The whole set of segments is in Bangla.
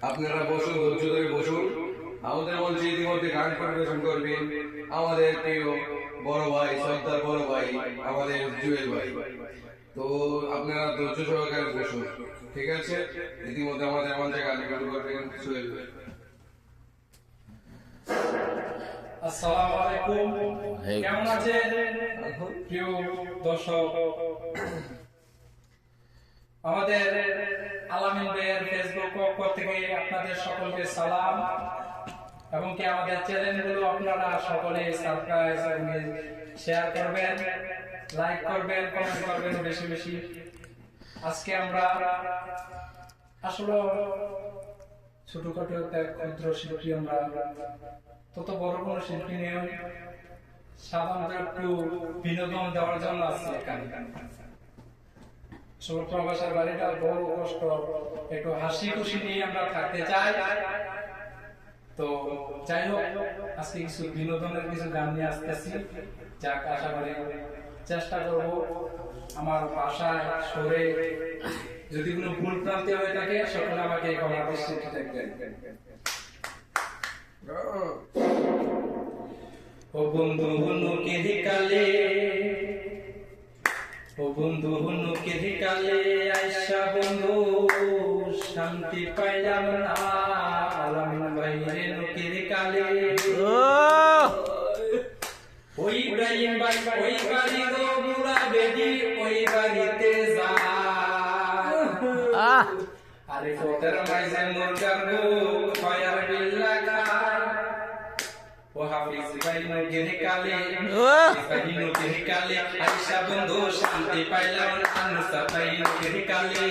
আপনারা বসুন, ধৈর্য ধরে বসুন। আমাদের মঞ্চে ইতিমধ্যে গান পরিবেশন করবেন আমাদের প্রিয় বড় ভাই, সর্দার বড় ভাই, আমাদের জুয়েল ভাই। তো আপনারা ধৈর্য সহকারে বসুন, ঠিক আছে? ইতিমধ্যে আমাদের মঞ্চে গান শুরু করবেন জুয়েল ভাই। আসসালামু আলাইকুম। কেমন আছেন প্রিয় দর্শক? আমাদের আলামিন ভাইয়ের ফেসবুক পক্ষ থেকে আপনাদের সকলকে সালাম, এবং কি আমাদের চ্যানেলগুলো আপনারা সকলে সাবস্ক্রাইব এবং শেয়ার করবেন, লাইক করবেন, কমেন্ট করবেন বেশি বেশি। আজকে আমরা আসলে ছোটখাটো একটা ক্ষুদ্র শিল্পী, আমরা তত বড় কোনো শিল্পী নেই, সাধারণত একটু বিনোদন দেওয়ার জন্য আসছে এখানে। প্রবাসের বাড়িটা বড় কষ্ট, একটু হাসি খুশি নিয়ে আমরা থাকতে চাই। তো যাই হোক, আজকে কিছু বিনোদনের কিছু গান নিয়ে আসতেছি, যাক আশা করি চেষ্টা করব আমার ভাষায় সুরে যদি কোনো ভুল প্রান্তি হয়ে থাকে সকলে আমাকে ক্ষমা দৃষ্টিতে দেখবেন। ও বন্ধু নুকের কালে, ও বন্ধু নুকের কালে আইসা বন্ধু শান্তি পাইলাম না, আলামিন ভাইরে নুকের কালে। ওই ইব্রাহিম ভাই ওই বাড়ির বুড়া বেদি ওই বাড়িতে যা, আরে ফতের মাইজে মুরগার গো খয়ার বিল্লা খায়। ও হাফিজ ভাই নুকের কালে, ভাই নুকের কালে আইসা বন্ধু শান্তি পাইলাম না, মুসা ভাই নুকের কালে।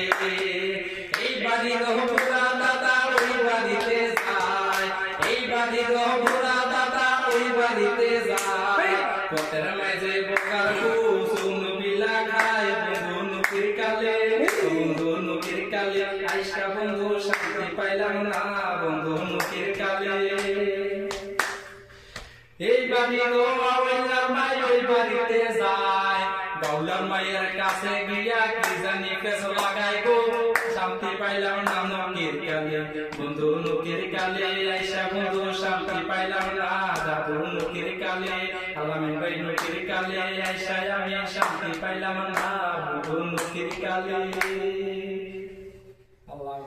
এই বাড়ির বুড়া দাদা ওই বাড়িতে যায়, এই বাড়ির বুড়া দাদা ওই বাড়িতে যায়। ফতের মাইজে মুরগার গো সুনু বিল্লা খায়, বন্ধু নুকের কালে, বন্ধু নুকের কালে আইসা বন্ধু শান্তি পাইলাম না, বন্ধু নুকের কালে। এই বাড়ির গাউলার মাই ওই বাড়িতে যায়, গাউলার মায়ের কাছে গিয়া কি জানি কেস লাগাই গো, শান্তি পাইলাম না নুকের কালে, বন্ধু নুকের কালে আইসা বন্ধু শান্তি পাইলাম না, দাদু নুকের কালে, আলামিন ভাই নুকের কালে আইসা আমি শান্তি পাইলাম না, বন্ধু নুকের কালে। আল্লাহ